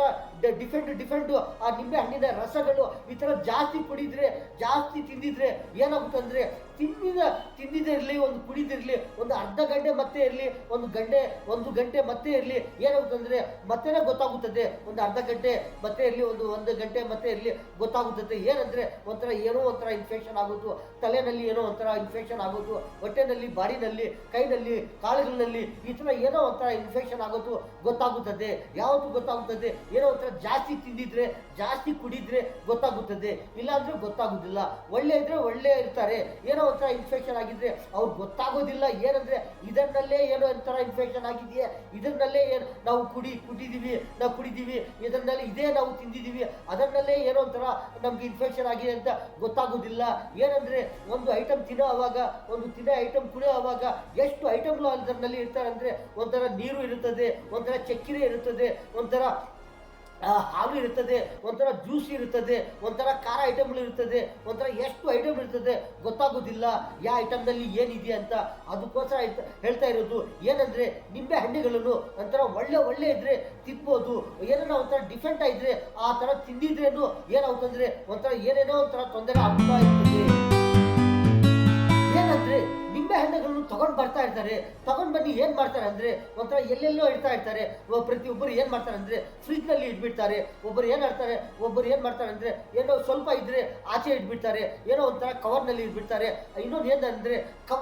ಡಿಫೆಂಟ್ ಆ ನಿಂಬೆ ಹಣ್ಣಿನ ರಸಗಳು ಈ ಥರ ಜಾಸ್ತಿ ಕುಡಿದ್ರೆ, ಜಾಸ್ತಿ ತಿಂದಿದ್ರೆ ಏನಾಗುತ್ತಂದ್ರೆ ತಿಂದಿದ್ದೇ ಇರಲಿ, ಒಂದು ಕುಡಿದಿರಲಿ, ಒಂದು ಅರ್ಧ ಗಂಟೆ ಮತ್ತೆ ಇರಲಿ, ಒಂದು ಗಂಟೆ ಮತ್ತೆ ಇರಲಿ, ಏನಾಗುತ್ತಂದ್ರೆ ಮತ್ತೆನೇ ಗೊತ್ತಾಗುತ್ತದೆ. ಒಂದು ಅರ್ಧ ಗಂಟೆ ಮತ್ತೆ ಇರಲಿ, ಒಂದು ಗಂಟೆ ಮತ್ತೆ ಇರಲಿ ಗೊತ್ತಾಗುತ್ತದೆ. ಏನಂದ್ರೆ ಒಂಥರ ಏನೋ ಒಂಥರ ಇನ್ಫೆಕ್ಷನ್ ಆಗೋದು, ತಲೆನಲ್ಲಿ ಏನೋ ಒಂಥರ ಇನ್ಫೆಕ್ಷನ್ ಆಗೋದು, ಹೊಟ್ಟೆನಲ್ಲಿ, ಬಾಡಿನಲ್ಲಿ, ಕೈನಲ್ಲಿ, ಕಾಲುಗಳಲ್ಲಿ ಈ ಥರ ಏನೋ ಒಂಥರ ಇನ್ಫೆಕ್ಷನ್ ಆಗೋದು ಗೊತ್ತಾಗುತ್ತದೆ. ಯಾವತ್ತು ಗೊತ್ತಾಗುತ್ತದೆ? ಏನೋ ಒಂಥರ ಜಾಸ್ತಿ ತಿಂದಿದ್ರೆ, ಜಾಸ್ತಿ ಕುಡಿದ್ರೆ ಗೊತ್ತಾಗುತ್ತದೆ, ಇಲ್ಲಾಂದ್ರೆ ಗೊತ್ತಾಗುದಿಲ್ಲ. ಒಳ್ಳೆ ಇದ್ರೆ ಒಳ್ಳೆ ಇರ್ತಾರೆ, ಏನೋ ಒಂಥರ ಇನ್ಫೆಕ್ಷನ್ ಆಗಿದ್ರೆ ಅವ್ರು ಗೊತ್ತಾಗೋದಿಲ್ಲ. ಏನಂದ್ರೆ ಇದನ್ನಲ್ಲೇ ಏನೋ ಒಂಥರ ಇನ್ಫೆಕ್ಷನ್ ಆಗಿದೆಯೇ, ಇದನ್ನಲ್ಲೇ ನಾವು ಕುಡಿದೀವಿ, ಇದನ್ನಲ್ಲಿ ಇದೇ ನಾವು ತಿಂದಿದ್ದೀವಿ, ಅದನ್ನಲ್ಲೇ ಏನೋ ಒಂಥರ ನಮ್ಗೆ ಇನ್ಫೆಕ್ಷನ್ ಆಗಿದೆ ಅಂತ ಗೊತ್ತಾಗೋದಿಲ್ಲ. ಏನಂದ್ರೆ ಒಂದು ಐಟಮ್ ತಿನ್ನೋವಾಗ, ಒಂದು ಐಟಮ್ ಕುಡಿಯೋವಾಗ ಎಷ್ಟು ಐಟಮ್ಗಳು ಅದರಲ್ಲಿ ಇರ್ತಾರೆ ಅಂದ್ರೆ, ಒಂಥರ ನೀರು ಇರುತ್ತದೆ, ಒಂಥರ ಚಕ್ಕೆರೆ ಇರುತ್ತದೆ, ಒಂಥರ ಹಾಲು ಇರುತ್ತದೆ, ಒಂಥರ ಜ್ಯೂಸ್ ಇರುತ್ತದೆ, ಒಂಥರ ಖಾರ ಐಟಮ್ಗಳು ಇರ್ತದೆ, ಒಂಥರ ಎಷ್ಟು ಐಟಮ್ ಇರ್ತದೆ ಗೊತ್ತಾಗೋದಿಲ್ಲ ಯಾವ ಐಟಮ್ನಲ್ಲಿ ಏನಿದೆ ಅಂತ. ಅದಕ್ಕೋಸ್ಕರ ಹೇಳ್ತಾ ಇರೋದು ಏನಂದ್ರೆ, ನಿಂಬೆ ಹಣ್ಣುಗಳನ್ನು ಒಂಥರ ಒಳ್ಳೆ ಇದ್ರೆ ತಿನ್ಬೋದು. ಏನಾರ ಒಂಥರ ಡಿಫೆಂಟ್ ಆಗಿದ್ರೆ ಆ ಥರ ತಿಂದಿದ್ರೇನು ಏನಾಗುತ್ತಂದ್ರೆ ಒಂಥರ ಏನೇನೋ ಒಂಥರ ತೊಂದರೆ ಆಗ್ತಾ ಇರ್ತದೆ. ಏನಂದ್ರೆ ನಿಂಬೆ ಹಣ್ಣುಗಳನ್ನು ತಗೊಂಡು ಬರ್ತಾ ಇರ್ತಾರೆ, ತಗೊಂಡು ಬನ್ನಿ ಏನ್ ಮಾಡ್ತಾರೆ ಅಂದ್ರೆ ಒಂಥರ ಎಲ್ಲೆಲ್ಲೋ ಇಡ್ತಾ ಇರ್ತಾರೆ. ಪ್ರತಿಯೊಬ್ಬರು ಏನ್ ಮಾಡ್ತಾರೆ ಅಂದ್ರೆ ಫ್ರಿಜ್ ನಲ್ಲಿ ಇಟ್ಬಿಡ್ತಾರೆ. ಒಬ್ಬರು ಏನ್ ಮಾಡ್ತಾರೆ ಅಂದ್ರೆ ಏನೋ ಸ್ವಲ್ಪ ಇದ್ರೆ ಆಚೆ ಇಟ್ಬಿಡ್ತಾರೆ, ಏನೋ ಒಂಥರ ಕವರ್ ನಲ್ಲಿ ಇಟ್ಬಿಡ್ತಾರೆ. ಇನ್ನೊಂದು ಏನಂದ್ರೆ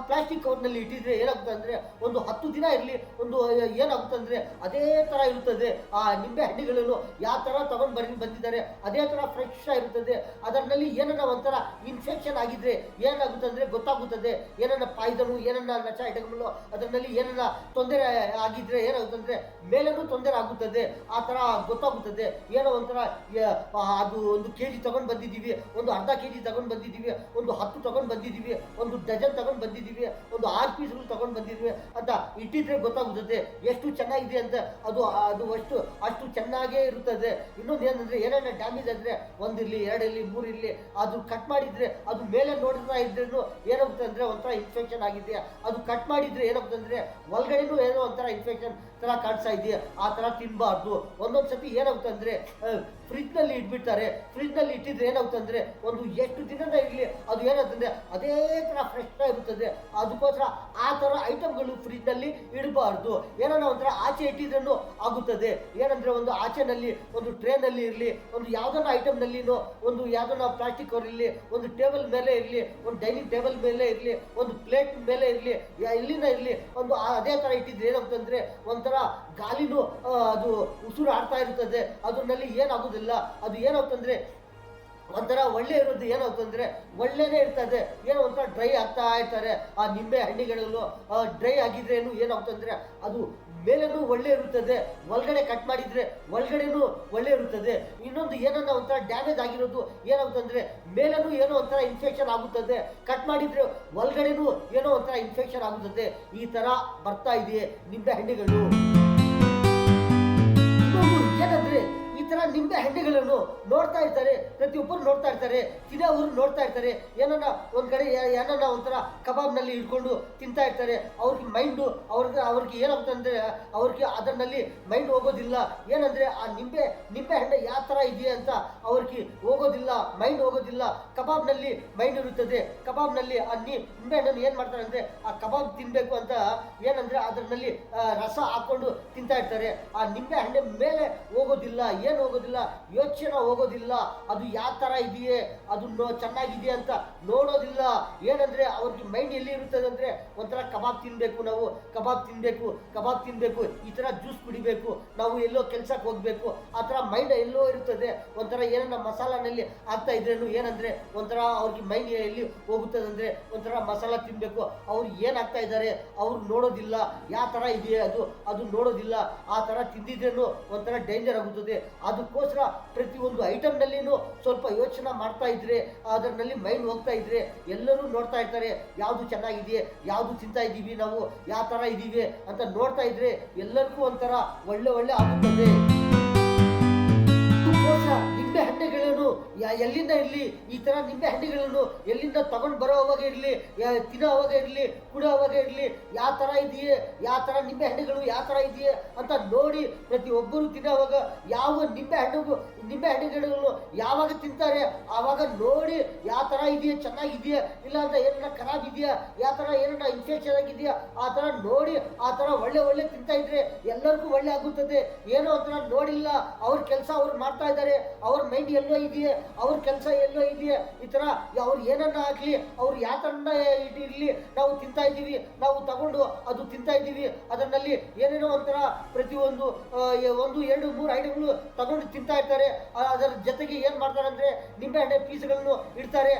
ಪ್ಲಾಸ್ಟಿಕ್ ಕವರ್ ನಲ್ಲಿ ಇಟ್ಟಿದ್ರೆ ಏನಾಗುತ್ತೆ ಅಂದ್ರೆ ಒಂದು 10 ದಿನ ಇರ್ಲಿ, ಒಂದು ಏನಾಗುತ್ತೆ ಅಂದ್ರೆ ಅದೇ ತರ ಇರುತ್ತದೆ. ಆ ನಿಂಬೆ ಹಣ್ಣುಗಳನ್ನು ಯಾವ ತರ ತಗೊಂಡು ಬಂದಿದ್ದಾರೆ ಅದೇ ತರ ಫ್ರೆಶ್ ಆಗಿರುತ್ತದೆ. ಅದರಲ್ಲಿ ಏನನ್ನ ಒಂಥರ ಇನ್ಫೆಕ್ಷನ್ ಆಗಿದ್ರೆ ಏನಾಗುತ್ತೆ ಅಂದ್ರೆ ಗೊತ್ತಾಗುತ್ತದೆ. ಏನನ್ನ ಪಾಯ್ದನು, ಏನನ್ನ ನಚ ಐಟಮ್ಗಳು ಅದರಲ್ಲಿ ಏನನ್ನ ತೊಂದರೆ ಆಗಿದ್ರೆ ಏನಾಗುತ್ತಂದ್ರೆ ಮೇಲೇನೂ ತೊಂದರೆ ಆಗುತ್ತದೆ. ಆ ತರ ಗೊತ್ತಾಗುತ್ತದೆ. ಏನೋ ಒಂಥರ ಅದು 1 kg ತಗೊಂಡು ಬಂದಿದ್ದೀವಿ, ಒಂದು ಅರ್ಧ kg ತಗೊಂಡು ಬಂದಿದ್ದೀವಿ, ಒಂದು 10 ತಗೊಂಡು ಬಂದಿದ್ದೀವಿ, ಒಂದು ಡಜನ್ ತಗೊಂಡು ಬಂದಿದ್ದೀವಿ, ಒಂದು 6 ಪೀಸ್ಗಳು ತಗೊಂಡು ಬಂದಿದ್ದೀವಿ ಅಂತ ಇಟ್ಟಿದ್ರೆ ಗೊತ್ತಾಗುತ್ತದೆ ಎಷ್ಟು ಚೆನ್ನಾಗಿದೆ ಅಂತ. ಅದು ಅಷ್ಟು ಚೆನ್ನಾಗೇ ಇರುತ್ತದೆ. ಇನ್ನೊಂದು ಏನಂದ್ರೆ ಏನೇನ ಡ್ಯಾಮೇಜ್ ಆದ್ರೆ 1 ಇರ್ಲಿ, 2 ಇರ್ಲಿ, 3 ಇರ್ಲಿ, ಅದು ಕಟ್ ಮಾಡಿದ್ರೆ ಅದು ಮೇಲೆ ನೋಡ್ತಾ ಇದ್ರೇನು ಏನಾಗುತ್ತೆ ಅಂದ್ರೆ ಒಂಥರ ಇನ್ಫೆಕ್ಷನ್ ಆಗಿದೆಯಾ. ಅದು ಕಟ್ ಮಾಡಿದ್ರೆ ಏನಾಗುತ್ತೆ ಅಂದ್ರೆ ಒಳಗಡೆನೂ ಏನೋ ಒಂಥರ ಇನ್ಫೆಕ್ಷನ್ ತರ ಕಾಣಿಸ್ತಾ ಇದೆಯಾ. ಆ ತರ ತಿನ್ಬಾರ್ದು. ಒಂದೊಂದ್ಸತಿ ಏನಾಗುತ್ತೆ ಅಂದ್ರೆ ಫ್ರಿಜ್ ನಲ್ಲಿ ಇಟ್ಬಿಡ್ತಾರೆ. ಫ್ರಿಜ್ ನಲ್ಲಿ ಇಟ್ಟಿದ್ರೆ ಏನಾಗುತ್ತೆ ಅಂದ್ರೆ ಒಂದು ಎಷ್ಟು ದಿನದ ಇರ್ಲಿ ಅದು ಏನಾಗುತ್ತೆ ಅದೇ ತರ ಫ್ರೆಶ್ ಇರುತ್ತದೆ. ಅದಕ್ಕೋಸ್ಕರ ಆ ತರ ಐಟಮ್ಗಳು ಫ್ರಿಜ್ ನಲ್ಲಿ ಇಡಬಾರ್ದು. ಏನಾರ ಒಂಥರ ಆಚೆ ಇಟ್ಟಿದ್ರೂ ಆಗುತ್ತದೆ. ಏನಂದ್ರೆ ಒಂದು ಆಚೆನಲ್ಲಿ, ಒಂದು ಟ್ರೇ ನಲ್ಲಿ ಇರ್ಲಿ, ಒಂದು ಯಾವ್ದನ್ನ ಐಟಮ್ ನಲ್ಲಿನೋ, ಒಂದು ಯಾವ್ದನ್ನ ಪ್ಲಾಸ್ಟಿಕ್ ಕವರ್ ಇರ್ಲಿ, ಒಂದು ಟೇಬಲ್ ಮೇಲೆ ಇರ್ಲಿ, ಒಂದು ಡೈನಿಂಗ್ ಟೇಬಲ್ ಮೇಲೆ ಇರ್ಲಿ, ಒಂದು ಪ್ಲೇಟ್ ಮೇಲೆ ಇರ್ಲಿ, ಎಲ್ಲಿಂದ ಇರ್ಲಿ, ಒಂದು ಅದೇ ತರ ಇಟ್ಟಿದ್ರೆ ಏನಾಗುತ್ತಂದ್ರೆ ಒಂಥರ ಗಾಲಿನೂ ಅದು ಉಸಿರು ಆಡ್ತಾ ಇರ್ತದೆ. ಅದರಲ್ಲಿ ಏನಾಗುದಿಲ್ಲ. ಅದು ಏನಾಗುತ್ತಂದ್ರೆ ಒಂಥರ ಒಳ್ಳೆ ಇರೋದು ಏನಾಗುತ್ತಂದ್ರೆ ಒಳ್ಳೆನೇ ಇರ್ತದೆ. ಏನೋ ಒಂಥರ ಡ್ರೈ ಆಗ್ತಾ ಇರ್ತಾರೆ ಆ ನಿಂಬೆ ಹಣ್ಣಿಗಳು. ಡ್ರೈ ಆಗಿದ್ರೇನು ಏನಾಗುತ್ತಂದ್ರೆ ಅದು ಮೇಲೇನೂ ಒಳ್ಳೆ ಇರುತ್ತದೆ, ಒಳಗಡೆ ಕಟ್ ಮಾಡಿದ್ರೆ ಒಳಗಡೆನೂ ಒಳ್ಳೆ ಇರುತ್ತದೆ. ಇನ್ನೊಂದು ಏನನ್ನ ಒಂಥರ ಡ್ಯಾಮೇಜ್ ಆಗಿರೋದು ಏನಾಗುತ್ತಂದ್ರೆ ಮೇಲೇನೂ ಏನೋ ಒಂಥರ ಇನ್ಫೆಕ್ಷನ್ ಆಗುತ್ತದೆ, ಕಟ್ ಮಾಡಿದ್ರೆ ಒಳಗಡೆನೂ ಏನೋ ಒಂಥರ ಇನ್ಫೆಕ್ಷನ್ ಆಗುತ್ತದೆ. ಈ ತರ ಬರ್ತಾ ಇದೆ ನಿಂಬೆ ಹಣ್ಣಿಗಳು. ಏನಂದ್ರೆ ಈ ತರ ನಿಂಬೆ ಹಣ್ಣಿಗಳನ್ನು ನೋಡ್ತಾ ಇರ್ತಾರೆ, ಪ್ರತಿಯೊಬ್ಬರು ನೋಡ್ತಾ ಇರ್ತಾರೆ, ತಿನ್ನೋರು ನೋಡ್ತಾ ಇರ್ತಾರೆ. ಏನನ್ನ ಒಂದ್ ಕಡೆ ಏನನ್ನ ಒಂಥರ ಕಬಾಬ್ ನಲ್ಲಿ ಇಟ್ಕೊಂಡು ತಿಂತಾ ಇರ್ತಾರೆ. ಅವ್ರಿಗೆ ಮೈಂಡು ಅವ್ರಿಗೆ ಏನಾಗುತ್ತೆ ಅಂದ್ರೆ ಅವ್ರಿಗೆ ಅದರಲ್ಲಿ ಮೈಂಡ್ ಹೋಗೋದಿಲ್ಲ. ಏನಂದ್ರೆ ಆ ನಿಂಬೆ ಹಣ್ಣು ಯಾವ ತರ ಇದೆಯಾ ಅಂತ ಅವ್ರಿಗೆ ಹೋಗೋದಿಲ್ಲ, ಮೈಂಡ್ ಹೋಗೋದಿಲ್ಲ. ಕಬಾಬ್ ನಲ್ಲಿ ಮೈಂಡ್ ಇರುತ್ತದೆ. ಕಬಾಬ್ ನಲ್ಲಿ ಆ ನಿಂಬೆ ಹಣ್ಣನ್ನು ಏನ್ ಮಾಡ್ತಾರೆ ಅಂದ್ರೆ ಆ ಕಬಾಬ್ ತಿನ್ಬೇಕು ಅಂತ ಏನಂದ್ರೆ ಅದರಲ್ಲಿ ರಸ ಹಾಕೊಂಡು ತಿಂತಾ ಇರ್ತಾರೆ. ಆ ನಿಂಬೆ ಹಣ್ಣಿನ ಮೇಲೆ ಹೋಗೋದಿಲ್ಲ, ಏನು ಹೋಗೋದಿಲ್ಲ, ಯೋಚನೆ ಹೋಗೋದಿಲ್ಲ. ಅದು ಯಾವ ತರ ಇದೆಯೇ, ಅದು ಚೆನ್ನಾಗಿದೆ ಅಂತ ನೋಡೋದಿಲ್ಲ. ಏನಂದ್ರೆ ಅವ್ರಿಗೆ ಮೈಂಡ್ ಎಲ್ಲಿ ಇರುತ್ತದೆ ಅಂದ್ರೆ ಒಂಥರ ಕಬಾಬ್ ತಿನ್ಬೇಕು, ನಾವು ಕಬಾಬ್ ತಿನ್ಬೇಕು, ಈ ತರ ಜ್ಯೂಸ್ ಕುಡಿಬೇಕು, ನಾವು ಎಲ್ಲೋ ಕೆಲ್ಸಕ್ಕೆ ಹೋಗ್ಬೇಕು, ಆ ತರ ಮೈಂಡ್ ಎಲ್ಲೋ ಇರುತ್ತದೆ. ಒಂಥರ ಏನನ್ನ ಮಸಾಲಾನಲ್ಲಿ ಆಗ್ತಾ ಇದ್ರೇನು ಏನಂದ್ರೆ ಒಂಥರ ಅವ್ರಿಗೆ ಮೈಂಡ್ ಎಲ್ಲಿ ಹೋಗುತ್ತದೆ ಅಂದ್ರೆ ಒಂಥರ ಮಸಾಲ ತಿನ್ಬೇಕು. ಅವ್ರು ಏನ್ ಆಗ್ತಾ ಇದ್ದಾರೆ ಅವ್ರು ನೋಡೋದಿಲ್ಲ, ಯಾವ ತರ ಇದೆಯೇ ಅದು ನೋಡೋದಿಲ್ಲ. ಆ ತರ ತಿಂದಿದ್ರೇನು ಒಂಥರ ಡೇಂಜರ್ ಆಗುತ್ತದೆ. ಅದಕ್ಕೋಸ್ಕರ ಪ್ರತಿಯೊಂದು ಐಟಮ್ ನಲ್ಲಿನೂ ಸ್ವಲ್ಪ ಯೋಚನೆ ಮಾಡ್ತಾ ಇದ್ರೆ, ಅದರಲ್ಲಿ ಮೈಂಡ್ ಹೋಗ್ತಾ ಇದ್ರೆ ಎಲ್ಲರೂ ನೋಡ್ತಾ ಇರ್ತಾರೆ ಯಾವ್ದು ಚೆನ್ನಾಗಿದೆಯೇ, ಯಾವ್ದು ತಿಂತಾ ಇದ್ದೀವಿ, ನಾವು ಯಾವ ತರ ಇದೀವಿ ಅಂತ ನೋಡ್ತಾ ಇದ್ರೆ ಎಲ್ಲರಿಗೂ ಒಂಥರ ಒಳ್ಳೆ ಆಗುತ್ತದೆ. ನಿಂಬೆ ಹಣ್ಣುಗಳನ್ನು ಎಲ್ಲಿಂದ ಇರಲಿ ಈ ಥರ ನಿಂಬೆ ಹಣ್ಣಿಗಳನ್ನು ಎಲ್ಲಿಂದ ತಗೊಂಡು ಬರೋವಾಗ ಇರಲಿ, ತಿನ್ನೋವಾಗ ಇರಲಿ, ಕುಡಿಯೋವಾಗ ಇರಲಿ, ಯಾವ ಥರ ಇದೆಯೇ, ಯಾವ ಥರ ನಿಂಬೆ ಹಣ್ಣುಗಳು ಯಾವ ಥರ ಇದೆಯೇ ಅಂತ ನೋಡಿ ಪ್ರತಿಯೊಬ್ಬರು ತಿನ್ನೋವಾಗ ಯಾವ ನಿಂಬೆ ಹಣ್ಣುಗಳನ್ನು ಯಾವಾಗ ತಿಂತಾರೆ ಆವಾಗ ನೋಡಿ ಯಾವ ಥರ ಇದೆಯಾ, ಚೆನ್ನಾಗಿದೆಯಾ ಇಲ್ಲ ಅಂತ ಏನನ್ನ ಖರಾಬ್ ಇದೆಯಾ, ಯಾವ ಥರ ಏನನ್ನ ಇನ್ಫೆಕ್ಷನ್ ಆಗಿದೆಯಾ ಆ ಥರ ನೋಡಿ ಆ ಥರ ಒಳ್ಳೆ ತಿಂತಾ ಇದ್ರೆ ಎಲ್ಲರಿಗೂ ಒಳ್ಳೆ ಆಗುತ್ತದೆ. ಏನೋ ಒಂಥರ ನೋಡಿಲ್ಲ, ಅವ್ರ ಕೆಲಸ ಅವ್ರು ಮಾಡ್ತಾ ಇದ್ದಾರೆ, ಅವ್ರ ಮೈಂಡ್ ಎಲ್ಲೋ ಇದೆಯೇ, ಅವ್ರ ಕೆಲಸ ಎಲ್ಲೋ ಇದೆಯೇ, ಈ ಥರ ಅವ್ರು ಏನನ್ನ ಆಗಲಿ, ಅವ್ರು ಯಾವ ಥರನ ಇರಲಿ, ನಾವು ತಿಂತಾ ಇದ್ದೀವಿ, ನಾವು ತಗೊಂಡು ಅದು ತಿಂತಾ ಇದ್ದೀವಿ, ಅದರಲ್ಲಿ ಏನೇನೋ ಒಂಥರ ಪ್ರತಿಯೊಂದು 1, 2, 3 ಐಟಮ್ಗಳು ತಗೊಂಡು ತಿಂತಾ ಇರ್ತಾರೆ. ಅದರ ಜೊತೆಗೆ ಏನು ಮಾಡ್ತಾರೆ ಅಂದರೆ ನಿಂಬೆ ಹಣ್ಣೆ ಪೀಸ್ಗಳನ್ನು ಇಡ್ತಾರೆ.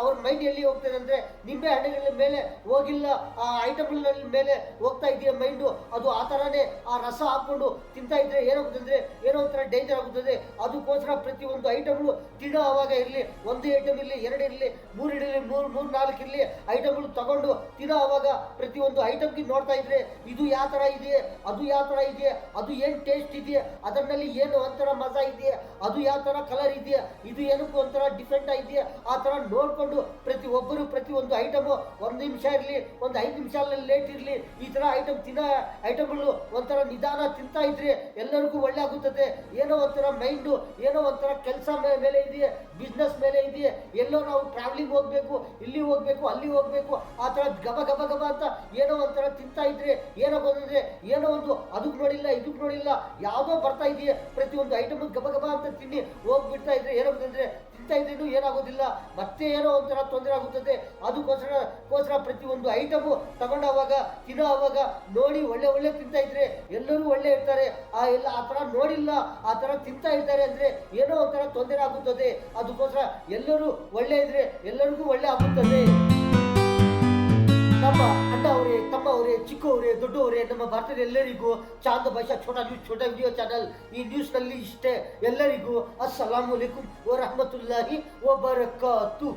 ಅವ್ರ ಮೈಂಡ್ ಎಲ್ಲಿ ಹೋಗ್ತದೆ ಅಂದರೆ ನಿಂಬೆ ಹಣ್ಣುಗಳ ಮೇಲೆ ಹೋಗಿಲ್ಲ, ಆ ಐಟಮ್ಗಳ ಮೇಲೆ ಹೋಗ್ತಾ ಇದೆಯಾ ಮೈಂಡು, ಅದು ಆ ಥರನೇ ಆ ರಸ ಹಾಕ್ಕೊಂಡು ತಿಂತಾ ಇದ್ರೆ ಏನಾಗುತ್ತೆ ಅಂದರೆ ಏನೋ ಒಂಥರ ಡೇಂಜರ್ ಆಗುತ್ತದೆ. ಅದಕ್ಕೋಸ್ಕರ ಪ್ರತಿಯೊಂದು ಐಟಮ್ಗಳು ತಿನ್ನೋ ಆವಾಗ ಇರಲಿ, 1 ಐಟಮ್ ಇರಲಿ, 2 ಇರಲಿ, 3 ಇರಲಿ, 3, 4 ಇರಲಿ, ಐಟಮ್ಗಳು ತಗೊಂಡು ತಿನ್ನೋ ಆವಾಗ ಪ್ರತಿಯೊಂದು ಐಟಮ್ಗೆ ನೋಡ್ತಾ ಇದ್ರೆ ಇದು ಯಾವ ಥರ ಇದೆ, ಅದು ಯಾವ ಥರ ಇದೆ, ಅದು ಏನು ಟೇಸ್ಟ್ ಇದೆಯಾ, ಅದರಲ್ಲಿ ಏನು ಒಂಥರ ಮಜಾ ಇದೆಯಾ, ಅದು ಯಾವ ಥರ ಕಲರ್ ಇದೆಯಾ, ಇದು ಏನಕ್ಕೂ ಒಂಥರ ಡಿಫ್ರೆಂಟ್ ಇದೆಯಾ ಆ ಥರ ನೋಡಿಕೊಂಡು ಪ್ರತಿಯೊಬ್ಬರು ಪ್ರತಿಯೊಂದು ಐಟಮು 1 ನಿಮಿಷ ಇರಲಿ, 1 5 ನಿಮಿಷ ಲೇಟ್ ಇರಲಿ, ಈ ಥರ ತಿನ್ನೋ ಐಟಮ್ಗಳು ಒಂಥರ ನಿಧಾನ ತಿಂತಾ ಇದ್ರೆ ಎಲ್ಲರಿಗೂ ಒಳ್ಳೆ ಆಗುತ್ತದೆ. ಏನೋ ಒಂಥರ ಮೈಂಡು, ಏನೋ ಒಂಥರ ಕೆಲಸ ಮೇಲೆ ಇದೆಯೇ, ಬಿಸ್ನೆಸ್ ಮೇಲೆ ಇದೆಯೇ, ಎಲ್ಲೋ ನಾವು ಟ್ರಾವೆಲಿಂಗ್ ಹೋಗ್ಬೇಕು, ಇಲ್ಲಿ ಹೋಗ್ಬೇಕು, ಅಲ್ಲಿ ಹೋಗ್ಬೇಕು, ಆ ಥರ ಗಬ ಅಂತ ಏನೋ ಒಂಥರ ತಿಂತಾ ಇದ್ರೆ ಏನಾಗೋದಂದ್ರೆ ಏನೋ ಒಂದು ಅದಕ್ಕೆ ನೋಡಿಲ್ಲ ಇದಕ್ಕೆ ನೋಡಿಲ್ಲ ಯಾವುದೋ ಬರ್ತಾ ಇದೆಯೇ, ಪ್ರತಿಯೊಂದು ಐಟಮ್ ಗಬ ಅಂತ ತಿನ್ನಿ ಹೋಗ್ಬಿಡ್ತಾ ಇದ್ರೆ ಏನಾಗೋದಂದ್ರೆ ತಿಂತಾ ಇದ್ರೂ ಏನಾಗೋದಿಲ್ಲ, ಮತ್ತೆ ಏನೋ ಒಂಥರ ತೊಂದರೆ ಆಗುತ್ತದೆ. ಅದಕ್ಕೋಸ್ಕರ ಪ್ರತಿಯೊಂದು ಐಟಮು ತಗೊಂಡಾಗ ತಿನ್ನೋ ಆವಾಗ ನೋಡಿ ಒಳ್ಳೆ ತಿಂತಾ ಇದ್ರೆ ಎಲ್ಲರೂ ಒಳ್ಳೆ ಇರ್ತಾರೆ. ಆ ಥರ ನೋಡಿಲ್ಲ ಆ ಥರ ತಿಂತಾ ಇರ್ತಾರೆ ಅಂದರೆ ಏನೋ ಒಂಥರ ತೊಂದರೆ ಆಗುತ್ತದೆ. ಅದಕ್ಕೋಸ್ಕರ ಎಲ್ಲರೂ ಒಳ್ಳೆ ಇದ್ರೆ ಎಲ್ಲರಿಗೂ ಒಳ್ಳೆ ಆಗುತ್ತದೆ. ನಮ್ಮ ಅಣ್ಣ ಅವರೇ, ತಮ್ಮ ಅವರೇ, ಚಿಕ್ಕವರೇ, ದೊಡ್ಡವರೇ, ನಮ್ಮ ಭಾರತದ ಎಲ್ಲರಿಗೂ ಚಾಂದ್ ಭಾಷಾ ಛೋಟಾ ವಿಡಿಯೋ ಚಾನಲ್ ಈ ನ್ಯೂಸ್ನಲ್ಲಿ ಇಷ್ಟೇ. ಎಲ್ಲರಿಗೂ ಅಸ್ಸಲಾಮು ಅಲೈಕುಂ ವ ರಹಮತುಲ್ಲಾಹಿ ವ ಬರಕಾತು.